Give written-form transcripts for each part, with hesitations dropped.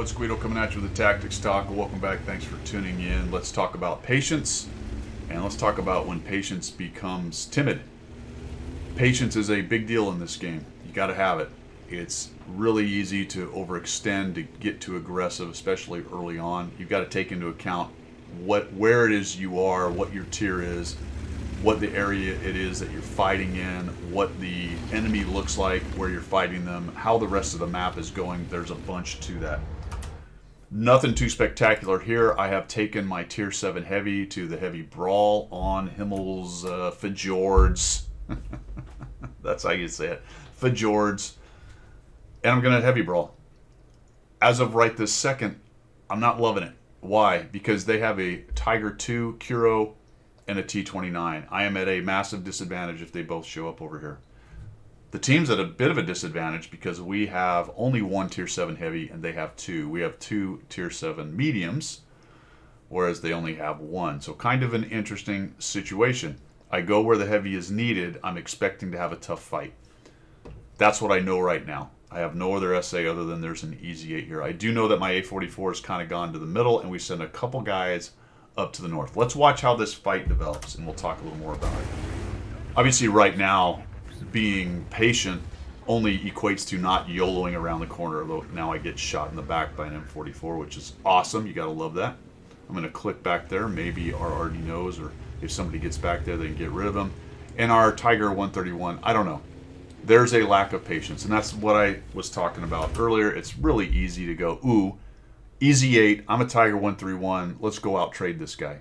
it's Guido coming at you with the Tactics Talk. Welcome back. Thanks for tuning in. Let's talk about patience, and let's talk about when patience becomes timid. Patience is a big deal in this game. You got to have it. It's really easy to overextend, to get too aggressive, especially early on. You've got to take into account where it is you are, what your tier is, what the area it is that you're fighting in, what the enemy looks like, where you're fighting them, how the rest of the map is going. There's a bunch to that. Nothing too spectacular here. I have taken my tier 7 heavy to the heavy brawl on Himmel's Fjords. That's how you say it. Fjords. And I'm going to heavy brawl. As of right this second, I'm not loving it. Why? Because they have a Tiger 2, Kuro, and a T-29. I am at a massive disadvantage if they both show up over here. The team's at a bit of a disadvantage because we have only one tier 7 heavy and they have two. We have two tier 7 mediums, whereas they only have one. So kind of an interesting situation. I go where the heavy is needed. I'm expecting to have a tough fight. That's what I know right now. I have no other SA other than there's an easy 8 here. I do know that my A44 has kind of gone to the middle and we send a couple guys up to the north. Let's watch how this fight develops and we'll talk a little more about it. Obviously right now, being patient only equates to not YOLOing around the corner, although now I get shot in the back by an M44, which is awesome. You gotta love that. I'm gonna click back there. Maybe our already knows, or if somebody gets back there, they can get rid of him. And our Tiger 131, I don't know. There's a lack of patience, and that's what I was talking about earlier. It's really easy to go, ooh, easy 8, I'm a Tiger 131, let's go out trade this guy.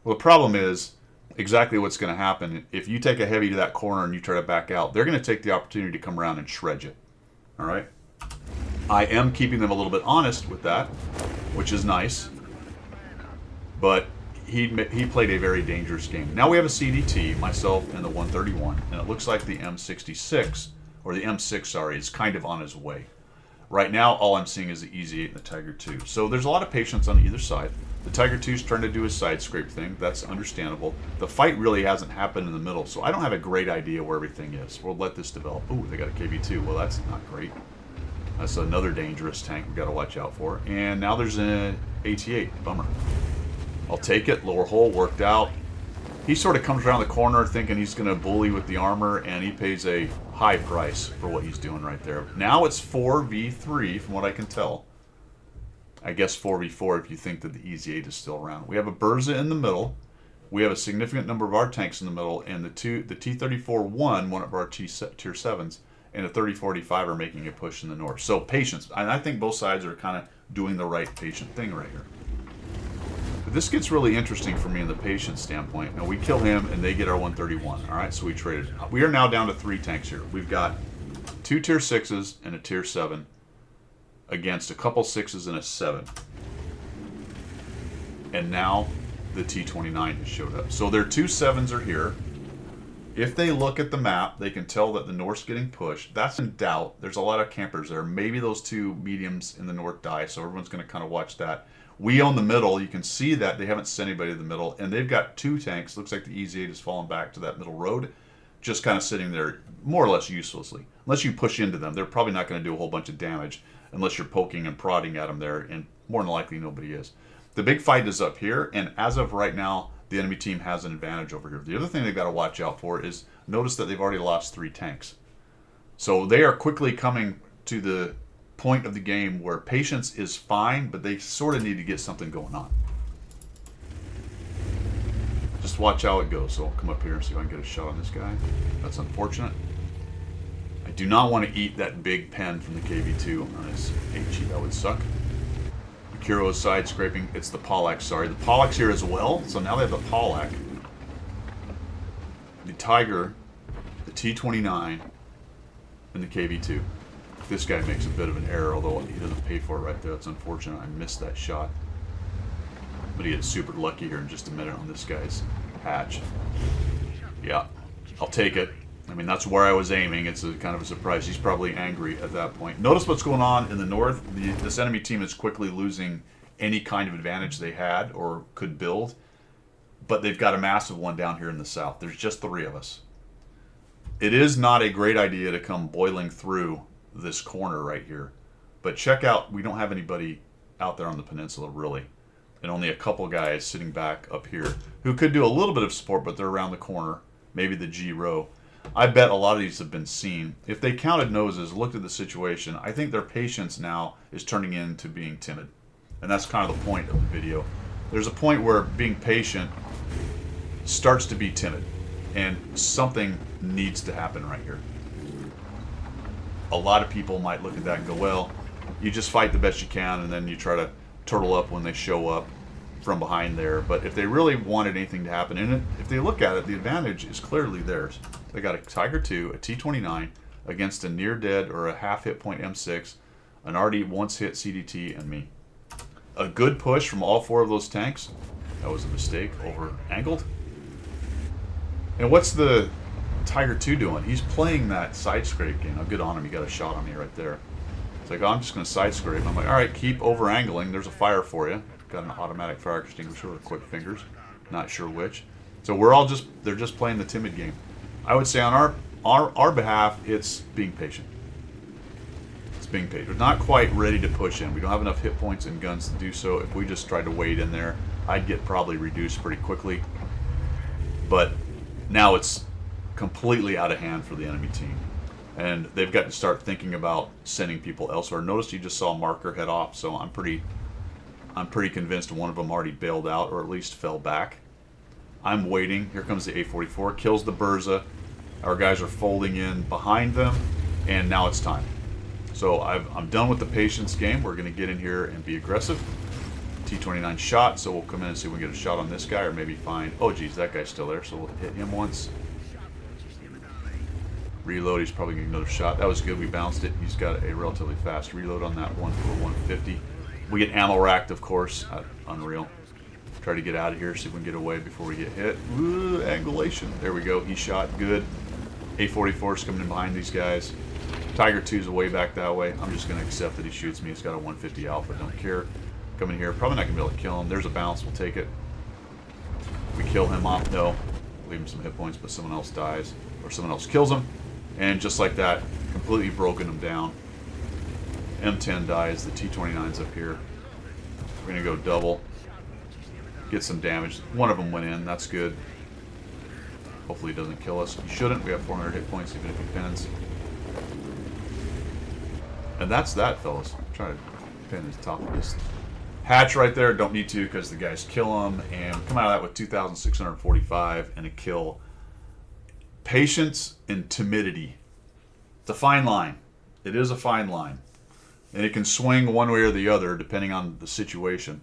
Well, the problem is exactly what's going to happen. If you take a heavy to that corner and you try to back out, they're going to take the opportunity to come around and shred you. All right? I am keeping them a little bit honest with that, which is nice. But he played a very dangerous game. Now we have a CDT, myself and the 131, and it looks like the M66, or the M6, sorry, is kind of on his way. Right now, all I'm seeing is the Easy 8 and the Tiger 2. So there's a lot of patience on either side. The Tiger 2 is trying to do his side scrape thing. That's understandable. The fight really hasn't happened in the middle, so I don't have a great idea where everything is. We'll let this develop. Ooh, they got a KB2. Well, that's not great. That's another dangerous tank we've got to watch out for. And now there's an AT8. Bummer. I'll take it. Lower hole worked out. He sort of comes around the corner thinking he's going to bully with the armor, and he pays a high price for what he's doing right there. Now it's 4v3 from what I can tell. I guess 4v4 if you think that the Easy 8 is still around. We have a Berza in the middle. We have a significant number of our tanks in the middle, and the T-34 won one of our tier 7s, and the 3045 are making a push in the north. So patience. And I think both sides are kind of doing the right patient thing right here. But this gets really interesting for me in the patience standpoint. Now we kill him and they get our 131. All right, so we traded. We are now down to 3 tanks here. We've got 2 tier 6s and a tier 7 against a couple 6s and a 7. And now the T-29 has showed up. So their 2 7s are here. If they look at the map, they can tell that the north's getting pushed. That's in doubt. There's a lot of campers there. Maybe those 2 mediums in the north die, so everyone's going to kind of watch that. We own the middle. You can see that they haven't sent anybody to the middle, and they've got 2 tanks. Looks like the Easy 8 has fallen back to that middle road, just kind of sitting there more or less uselessly. Unless you push into them, they're probably not going to do a whole bunch of damage unless you're poking and prodding at them there, and more than likely nobody is. The big fight is up here, and as of right now, the enemy team has an advantage over here. The other thing they've got to watch out for is notice that they've already lost 3 tanks. So they are quickly coming to the point of the game where patience is fine, but they sort of need to get something going on. Just watch how it goes. So I'll come up here and see if I can get a shot on this guy. That's unfortunate. I do not want to eat that big pen from the KV2 on his HE. That would suck. The Kuro is side scraping. It's the Pollack, sorry. The Pollack's here as well. So now they have the Pollack, the Tiger, the T-29, and the KV2. This guy makes a bit of an error, although he doesn't pay for it right there. That's unfortunate. I missed that shot. But he gets super lucky here in just a minute on this guy's hatch. Yeah, I'll take it. I mean, that's where I was aiming. It's a kind of a surprise. He's probably angry at that point. Notice what's going on in the north. This enemy team is quickly losing any kind of advantage they had or could build. But they've got a massive one down here in the south. There's just 3 of us. It is not a great idea to come boiling through this corner right here. But check out, we don't have anybody out there on the peninsula, really. And only a couple guys sitting back up here who could do a little bit of support, but they're around the corner, maybe the G row. I bet a lot of these have been seen. If they counted noses, looked at the situation, I think their patience now is turning into being timid. And that's kind of the point of the video. There's a point where being patient starts to be timid, and something needs to happen right here. A lot of people might look at that and go, well, you just fight the best you can, and then you try to turtle up when they show up from behind there. But if they really wanted anything to happen in it, if they look at it, the advantage is clearly theirs. They got a Tiger 2, a T-29 against a near dead or a half hit point M6, an already once hit CDT, and me. A good push from all four of those tanks. That was a mistake, over angled. And what's the Tiger 2 doing? He's playing that side scrape game. Now, good on him. He got a shot on me right there. It's like, oh, I'm just going to side scrape. I'm like, all right, keep over angling. There's a fire for you. Got an automatic fire extinguisher with quick fingers. Not sure which. So we're all just, they're just playing the timid game. I would say on our behalf, it's being patient. It's being patient. We're not quite ready to push in. We don't have enough hit points and guns to do so. If we just tried to wade in there, I'd get probably reduced pretty quickly. But now it's completely out of hand for the enemy team. And they've got to start thinking about sending people elsewhere. Notice you just saw a marker head off, so I'm pretty convinced one of them already bailed out or at least fell back. I'm waiting. Here comes the A44, kills the Burza. Our guys are folding in behind them, and now it's time. So I'm done with the patience game. We're going to get in here and be aggressive. T-29 shot, so we'll come in and see if we can get a shot on this guy, or maybe find... Oh, geez, that guy's still there, so we'll hit him once. Reload, he's probably going to get another shot. That was good, we bounced it. He's got a relatively fast reload on that one for 150. We get ammo racked, of course. Unreal. Try to get out of here, see if we can get away before we get hit. Ooh, angulation. There we go, he shot, good. A44's coming in behind these guys. Tiger 2's way back that way. I'm just going to accept that he shoots me. He's got a 150 alpha, don't care. Come in here, probably not going to be able to kill him. There's a bounce, we'll take it. We kill him off, no. Leave him some hit points, but someone else dies. Or someone else kills him. And just like that, completely broken him down. M10 dies, the T-29's up here. We're going to go double. Get some damage. One of them went in, that's good. Hopefully he doesn't kill us. He shouldn't, we have 400 hit points even if he pins. And that's that, fellas. I'm trying to pin the top of this hatch right there. Don't need to because the guys kill him. And come out of that with 2,645 and a kill. Patience and timidity. It's a fine line. It is a fine line. And it can swing one way or the other depending on the situation.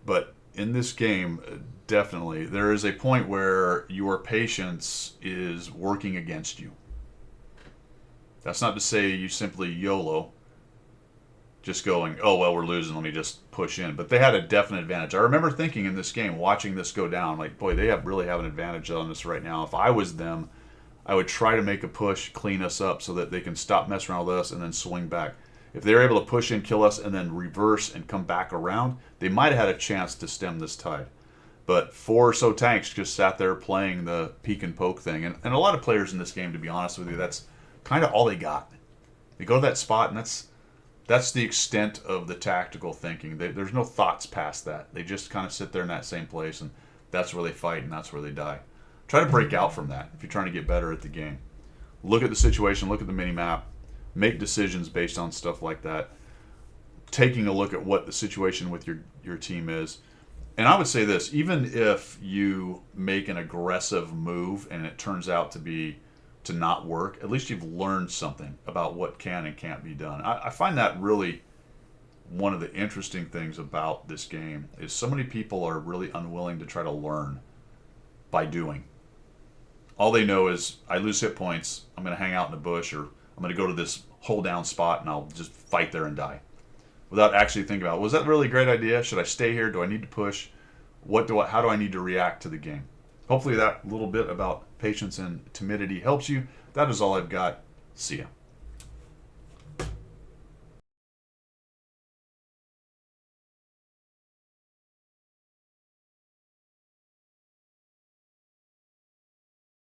But in this game, definitely, there is a point where your patience is working against you. That's not to say you simply YOLO, just going, oh, well, we're losing, let me just push in. But they had a definite advantage. I remember thinking in this game, watching this go down, like, boy, they really have an advantage on us right now. If I was them, I would try to make a push, clean us up so that they can stop messing around with us and then swing back. If they're able to push in, kill us, and then reverse and come back around, they might have had a chance to stem this tide. But 4 or so tanks just sat there playing the peek and poke thing. And a lot of players in this game, to be honest with you, that's kind of all they got. They go to that spot, and that's the extent of the tactical thinking. There's no thoughts past that. They just kind of sit there in that same place, and that's where they fight, and that's where they die. Try to break out from that if you're trying to get better at the game. Look at the situation, look at the mini-map, make decisions based on stuff like that, taking a look at what the situation with your team is. And I would say this, even if you make an aggressive move and it turns out to not work, at least you've learned something about what can and can't be done. I find that really one of the interesting things about this game is so many people are really unwilling to try to learn by doing. All they know is, I lose hit points, I'm going to hang out in the bush, or I'm going to go to this hole down spot and I'll just fight there and die. Without actually thinking about, was that really a great idea? Should I stay here? Do I need to push? How do I need to react to the game? Hopefully that little bit about patience and timidity helps you. That is all I've got. See ya.